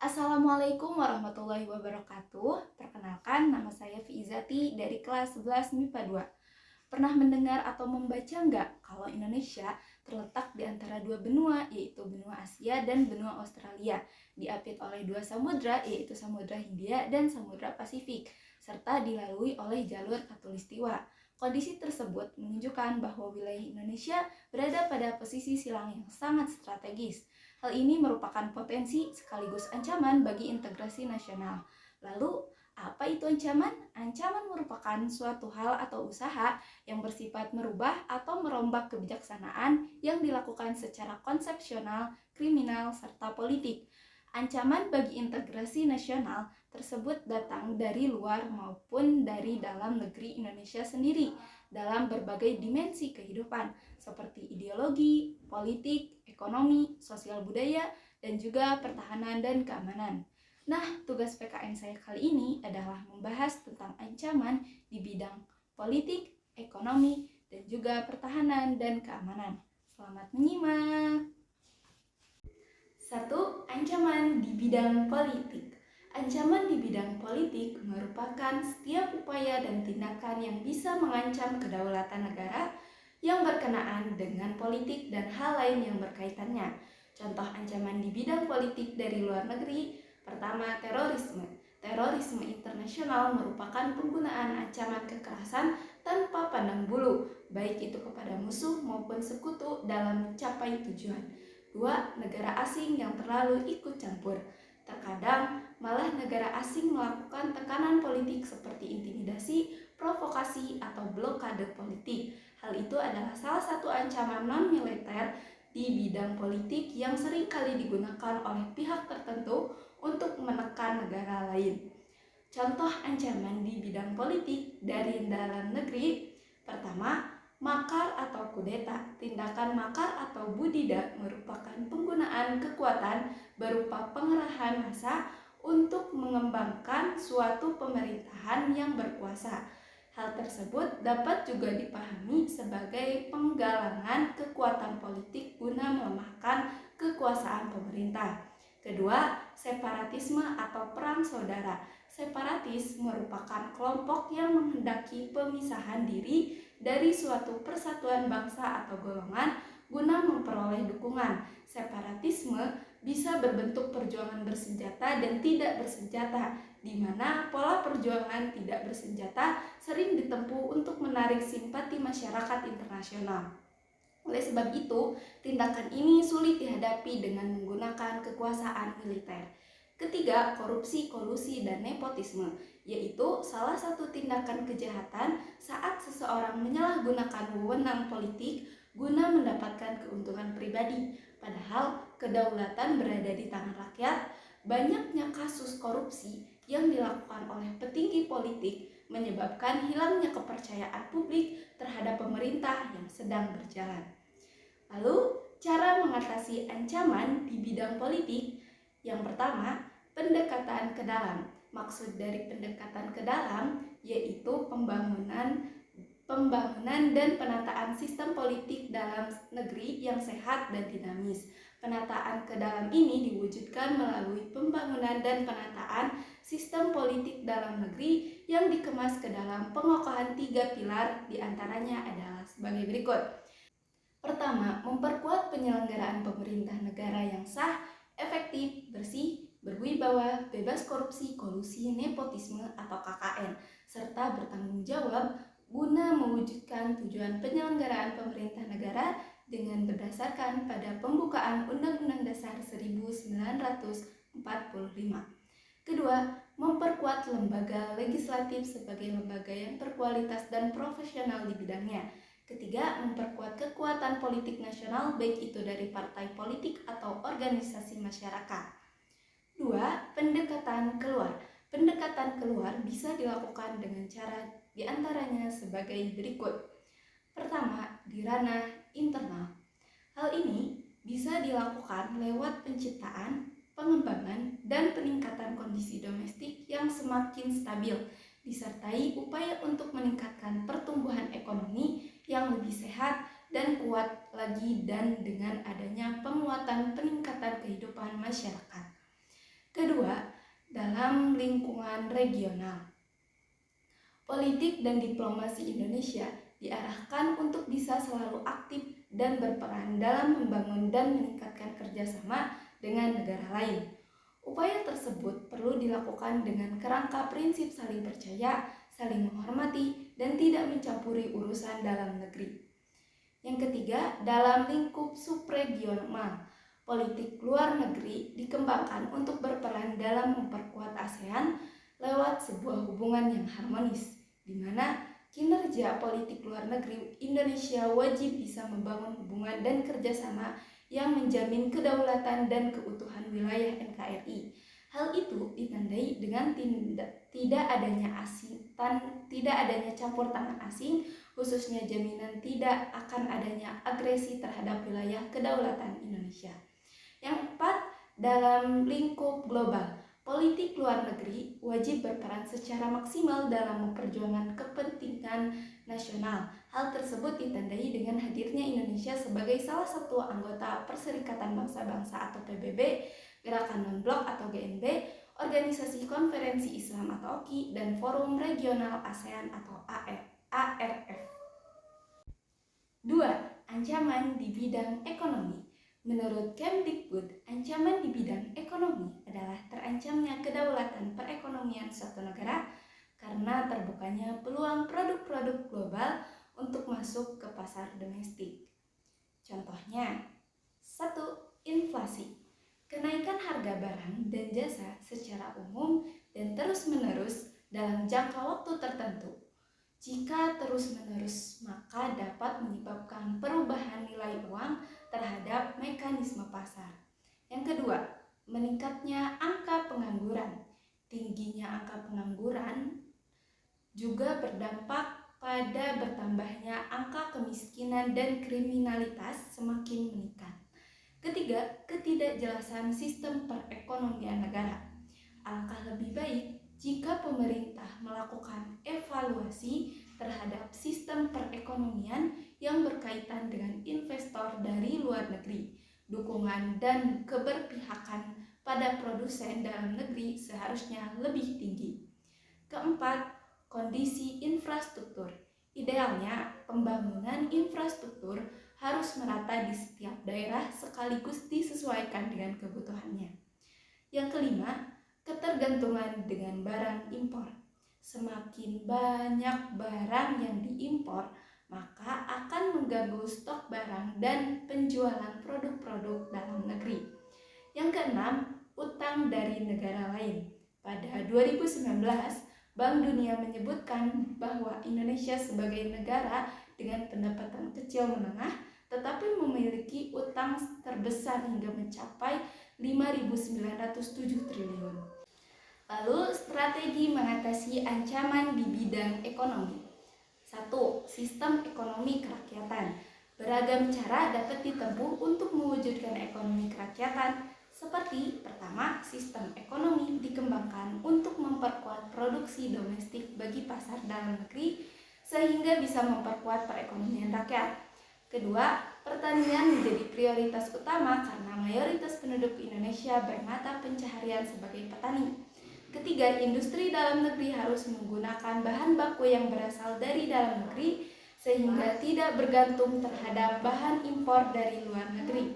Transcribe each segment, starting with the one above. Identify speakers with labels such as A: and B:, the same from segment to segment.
A: Assalamualaikum warahmatullahi wabarakatuh. Perkenalkan, nama saya Fiizati dari kelas 11 MIPA 2. Pernah mendengar atau membaca nggak kalau Indonesia terletak di antara dua benua, yaitu benua Asia dan benua Australia, diapit oleh dua samudra, yaitu Samudra Hindia dan Samudra Pasifik, serta dilalui oleh jalur Khatulistiwa. Kondisi tersebut menunjukkan bahwa wilayah Indonesia berada pada posisi silang yang sangat strategis. Hal ini merupakan potensi sekaligus ancaman bagi integrasi nasional. Lalu, apa itu ancaman? Ancaman merupakan suatu hal atau usaha yang bersifat merubah atau merombak kebijaksanaan yang dilakukan secara konsepsional, kriminal, serta politik. Ancaman bagi integrasi nasional tersebut datang dari luar maupun dari dalam negeri Indonesia sendiri dalam berbagai dimensi kehidupan seperti ideologi, politik, ekonomi, sosial budaya, dan juga pertahanan dan keamanan. Nah, tugas PKN saya kali ini adalah membahas tentang ancaman di bidang politik, ekonomi, dan juga pertahanan dan keamanan. Selamat menyimak. 1. Ancaman di bidang politik. Ancaman di bidang politik merupakan setiap upaya dan tindakan yang bisa mengancam kedaulatan negara yang berkenaan dengan politik dan hal lain yang berkaitannya. Contoh ancaman di bidang politik dari luar negeri. Pertama, terorisme. Terorisme internasional merupakan penggunaan ancaman kekerasan tanpa pandang bulu, baik itu kepada musuh maupun sekutu dalam mencapai tujuan. 2. Negara asing yang terlalu ikut campur. Terkadang malah negara asing melakukan tekanan politik seperti intimidasi, provokasi, atau blokade politik. Hal itu adalah salah satu ancaman non-militer di bidang politik yang sering kali digunakan oleh pihak tertentu untuk menekan negara lain. Contoh ancaman di bidang politik dari dalam negeri. Pertama, makar atau kudeta. Tindakan makar atau budida merupakan penggunaan kekuatan berupa pengerahan massa untuk mengembangkan suatu pemerintahan yang berkuasa. Hal tersebut dapat juga dipahami sebagai penggalangan kekuatan politik guna melemahkan kekuasaan pemerintah. Kedua, separatisme atau perang saudara. Separatis merupakan kelompok yang menghendaki pemisahan diri dari suatu persatuan bangsa atau golongan guna memperoleh dukungan. Separatisme bisa berbentuk perjuangan bersenjata dan tidak bersenjata, di mana pola perjuangan tidak bersenjata sering ditempuh untuk menarik simpati masyarakat internasional. Oleh sebab itu, tindakan ini sulit dihadapi dengan menggunakan kekuasaan militer. Ketiga, korupsi, kolusi, dan nepotisme, yaitu salah satu tindakan kejahatan saat seseorang menyalahgunakan wewenang politik guna mendapatkan keuntungan pribadi. Padahal kedaulatan berada di tangan rakyat. Banyaknya kasus korupsi yang dilakukan oleh petinggi politik menyebabkan hilangnya kepercayaan publik terhadap pemerintah yang sedang berjalan. Lalu, cara mengatasi ancaman di bidang politik. Yang pertama, pendekatan ke dalam. Maksud dari pendekatan ke dalam yaitu pembangunan dan penataan sistem politik dalam negeri yang sehat dan dinamis. Penataan ke dalam ini diwujudkan melalui pembangunan dan penataan sistem politik dalam negeri yang dikemas ke dalam pengokohan 3 pilar, diantaranya adalah sebagai berikut. Pertama, memperkuat penyelenggaraan pemerintah negara yang sah, efektif, bersih, berwibawa, bebas korupsi, kolusi, nepotisme atau KKN, serta bertanggung jawab guna mewujudkan tujuan penyelenggaraan pemerintah negara dengan berdasarkan pada pembukaan Undang-Undang Dasar 1945. Kedua, memperkuat lembaga legislatif sebagai lembaga yang berkualitas dan profesional di bidangnya. Ketiga, memperkuat kekuatan politik nasional baik itu dari partai politik atau organisasi masyarakat. Dua, pendekatan keluar. Pendekatan keluar bisa dilakukan dengan cara diantaranya sebagai berikut. Pertama, di ranah internal. Hal ini bisa dilakukan lewat penciptaan, pengembangan, dan peningkatan kondisi domestik yang semakin stabil, disertai upaya untuk meningkatkan pertumbuhan ekonomi yang lebih sehat dan kuat lagi dan dengan adanya penguatan peningkatan kehidupan masyarakat. Kedua, lingkungan regional. Politik dan diplomasi Indonesia diarahkan untuk bisa selalu aktif dan berperan dalam membangun dan meningkatkan kerjasama dengan negara lain. Upaya tersebut perlu dilakukan dengan kerangka prinsip saling percaya, saling menghormati, dan tidak mencampuri urusan dalam negeri. Yang ketiga, dalam lingkup subregional, politik luar negeri dikembangkan untuk berperan dalam memperkuat ASEAN lewat sebuah hubungan yang harmonis, di mana kinerja politik luar negeri Indonesia wajib bisa membangun hubungan dan kerjasama yang menjamin kedaulatan dan keutuhan wilayah NKRI. Hal itu ditandai dengan tidak adanya campur tangan asing, khususnya jaminan tidak akan adanya agresi terhadap wilayah kedaulatan Indonesia. Yang keempat, dalam lingkup global, politik luar negeri wajib berperan secara maksimal dalam memperjuangkan kepentingan nasional. Hal tersebut ditandai dengan hadirnya Indonesia sebagai salah satu anggota Perserikatan Bangsa-Bangsa atau PBB, Gerakan Non-Blok atau GNB, Organisasi Konferensi Islam atau OKI, dan Forum Regional ASEAN atau ARF. 2. Ancaman di bidang ekonomi. Menurut Kemdikbud, ancaman di bidang ekonomi adalah terancamnya kedaulatan perekonomian suatu negara karena terbukanya peluang produk-produk global untuk masuk ke pasar domestik. Contohnya, 1. Inflasi. Kenaikan harga barang dan jasa secara umum dan terus-menerus dalam jangka waktu tertentu. Jika terus-menerus, maka dapat menyebabkan perubahan nilai uang terhadap mekanisme pasar. Yang kedua, meningkatnya angka pengangguran. Tingginya angka pengangguran juga berdampak pada bertambahnya angka kemiskinan dan kriminalitas semakin meningkat. Ketiga, ketidakjelasan sistem perekonomian negara. Alangkah lebih baik jika pemerintah melakukan evaluasi terhadap sistem perekonomian yang berkaitan dengan investor dari luar negeri. Dukungan dan keberpihakan pada produsen dalam negeri seharusnya lebih tinggi. Keempat, kondisi infrastruktur. Idealnya, pembangunan infrastruktur harus merata di setiap daerah sekaligus disesuaikan dengan kebutuhannya. Yang kelima, ketergantungan dengan barang impor. Semakin banyak barang yang diimpor, maka akan mengganggu stok barang dan penjualan produk-produk dalam negeri. Yang keenam, utang dari negara lain. Pada 2019, Bank Dunia menyebutkan bahwa Indonesia sebagai negara dengan pendapatan kecil menengah tetapi memiliki utang terbesar hingga mencapai 5.907 triliun. Lalu, strategi mengatasi ancaman di bidang ekonomi. 1. Sistem ekonomi kerakyatan. Beragam cara dapat ditempuh untuk mewujudkan ekonomi kerakyatan, seperti pertama, sistem ekonomi dikembangkan untuk memperkuat produksi domestik bagi pasar dalam negeri sehingga bisa memperkuat perekonomian rakyat. Kedua, pertanian menjadi prioritas utama karena mayoritas penduduk Indonesia bermata pencaharian sebagai petani. Ketiga, industri dalam negeri harus menggunakan bahan baku yang berasal dari dalam negeri sehingga tidak bergantung terhadap bahan impor dari luar negeri.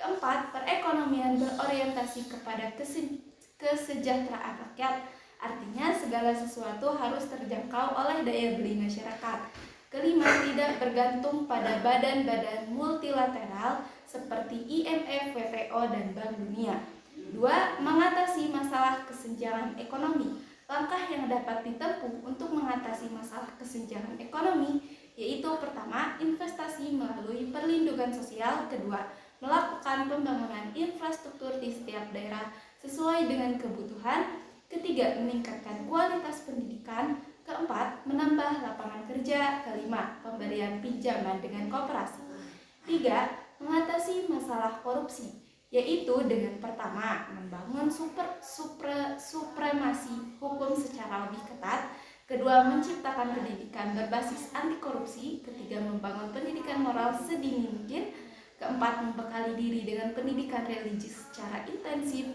A: Keempat, perekonomian berorientasi kepada kesejahteraan rakyat, artinya segala sesuatu harus terjangkau oleh daya beli masyarakat. Kelima, tidak bergantung pada badan-badan multilateral seperti IMF, WTO, dan Bank Dunia. 2. Mengatasi masalah kesenjangan ekonomi. Langkah yang dapat ditempuh untuk mengatasi masalah kesenjangan ekonomi yaitu pertama, investasi melalui perlindungan sosial. Kedua, melakukan pembangunan infrastruktur di setiap daerah sesuai dengan kebutuhan. Ketiga, meningkatkan kualitas pendidikan. Keempat, menambah lapangan kerja. Kelima, pemberian pinjaman dengan koperasi. 3. Mengatasi masalah korupsi, yaitu dengan pertama, membangun supremasi hukum secara lebih ketat. Kedua, menciptakan pendidikan berbasis anti korupsi. Ketiga, membangun pendidikan moral sedini mungkin. Keempat, membekali diri dengan pendidikan religius secara intensif.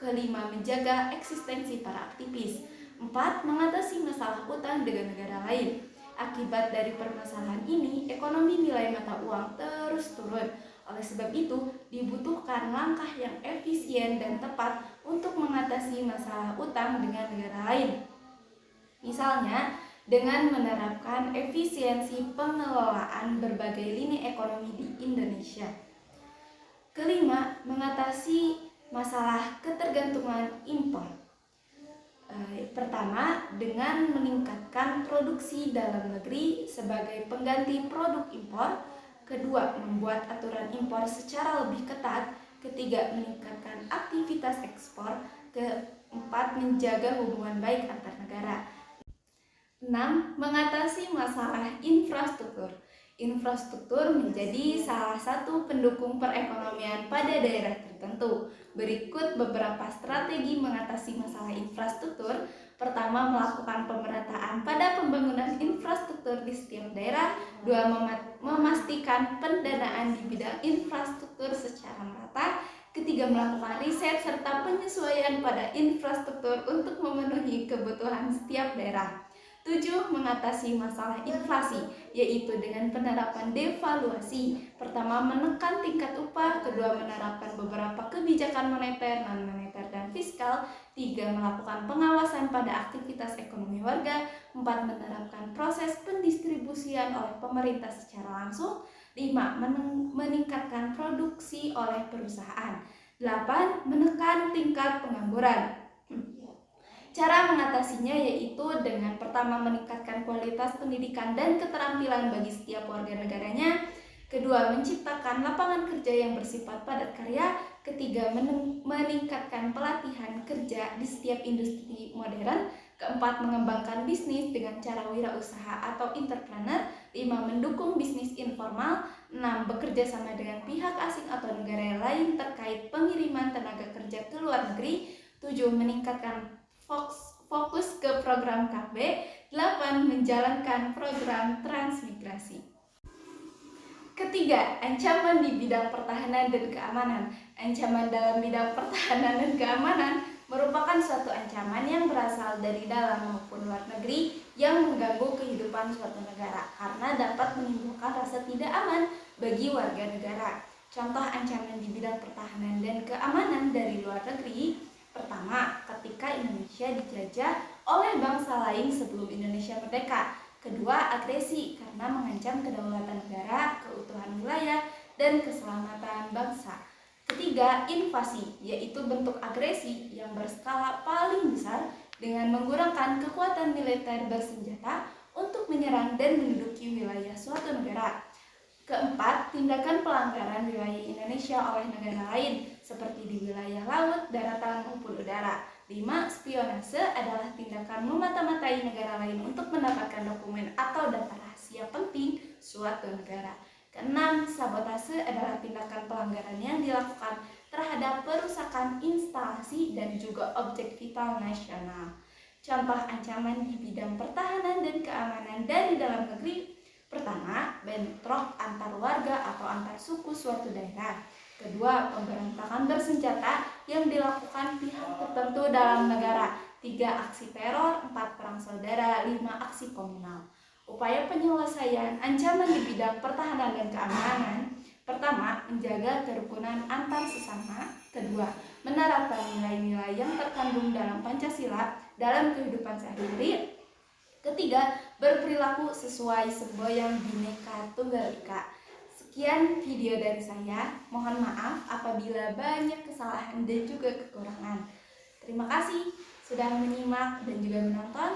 A: Kelima, menjaga eksistensi para aktivis. 4. Mengatasi masalah utang dengan negara lain. Akibat dari permasalahan ini, ekonomi nilai mata uang terus turun. Oleh sebab itu, dibutuhkan langkah yang efisien dan tepat untuk mengatasi masalah utang dengan negara lain. Misalnya, dengan menerapkan efisiensi pengelolaan berbagai lini ekonomi di Indonesia. Kelima, mengatasi masalah ketergantungan impor. Pertama, dengan meningkatkan produksi dalam negeri sebagai pengganti produk impor. Kedua, membuat aturan impor secara lebih ketat. Ketiga, meningkatkan aktivitas ekspor. Keempat, menjaga hubungan baik antar negara. 6. Mengatasi masalah infrastruktur. Infrastruktur menjadi salah satu pendukung perekonomian pada daerah tertentu. Berikut beberapa strategi mengatasi masalah infrastruktur. Pertama, melakukan pemerataan pada pembangunan infrastruktur di setiap daerah. 2. Memastikan pendanaan di bidang infrastruktur secara merata. Ketiga, melakukan riset serta penyesuaian pada infrastruktur untuk memenuhi kebutuhan setiap daerah. 7. Mengatasi masalah inflasi, yaitu dengan penerapan devaluasi. Pertama, menekan tingkat upah. Kedua, menerapkan beberapa kebijakan moneter, non-moneter, dan fiskal. 3. Melakukan pengawasan pada aktivitas ekonomi warga. 4. Menerapkan proses pendistribusian oleh pemerintah secara langsung. 5. Meningkatkan produksi oleh perusahaan. 8. Menekan tingkat pengangguran. Cara mengatasinya yaitu dengan pertama, meningkatkan kualitas pendidikan dan keterampilan bagi setiap warga negaranya. Kedua, menciptakan lapangan kerja yang bersifat padat karya. Ketiga, meningkatkan pelatihan kerja di setiap industri modern. Keempat, mengembangkan bisnis dengan cara wirausaha atau entrepreneur. 5. Mendukung bisnis informal. 6. Bekerja sama dengan pihak asing atau negara lain terkait pengiriman tenaga kerja ke luar negeri. 7. Meningkatkan fokus ke program KB. 8. Menjalankan program transmigrasi. Ketiga, ancaman di bidang pertahanan dan keamanan. Ancaman dalam bidang pertahanan dan keamanan merupakan suatu ancaman yang berasal dari dalam maupun luar negeri yang mengganggu kehidupan suatu negara karena dapat menimbulkan rasa tidak aman bagi warga negara. Contoh ancaman di bidang pertahanan dan keamanan dari luar negeri. Pertama, ketika Indonesia dijajah oleh bangsa lain sebelum Indonesia merdeka. Kedua, agresi karena mengancam kedaulatan negara, keutuhan wilayah, dan keselamatan bangsa. Ketiga, invasi, yaitu bentuk agresi yang berskala paling besar dengan menggunakan kekuatan militer bersenjata untuk menyerang dan menduduki wilayah suatu negara. Keempat, tindakan pelanggaran wilayah Indonesia oleh negara lain seperti di wilayah laut, daratan, maupun udara. 5. Spionase adalah tindakan memata-matai negara lain untuk mendapatkan dokumen atau data rahasia penting suatu negara. Keenam, sabotase adalah tindakan pelanggaran yang dilakukan terhadap perusakan instalasi dan juga objek vital nasional. Contoh ancaman di bidang pertahanan dan keamanan dari dalam negeri. Pertama, bentrok antar warga atau antar suku suatu daerah. Kedua, pemberontakan bersenjata yang dilakukan pihak tertentu dalam negara. 3. Aksi teror. 4. Perang saudara. 5. Aksi komunal. Upaya penyelesaian ancaman di bidang pertahanan dan keamanan. Pertama, menjaga kerukunan antar sesama. Kedua, menerapkan nilai-nilai yang terkandung dalam Pancasila dalam kehidupan sehari-hari. Ketiga, berperilaku sesuai semboyan Bhinneka Tunggal Ika. Sekian video dari saya. Mohon maaf apabila banyak kesalahan dan juga kekurangan. Terima kasih sudah menyimak dan juga menonton.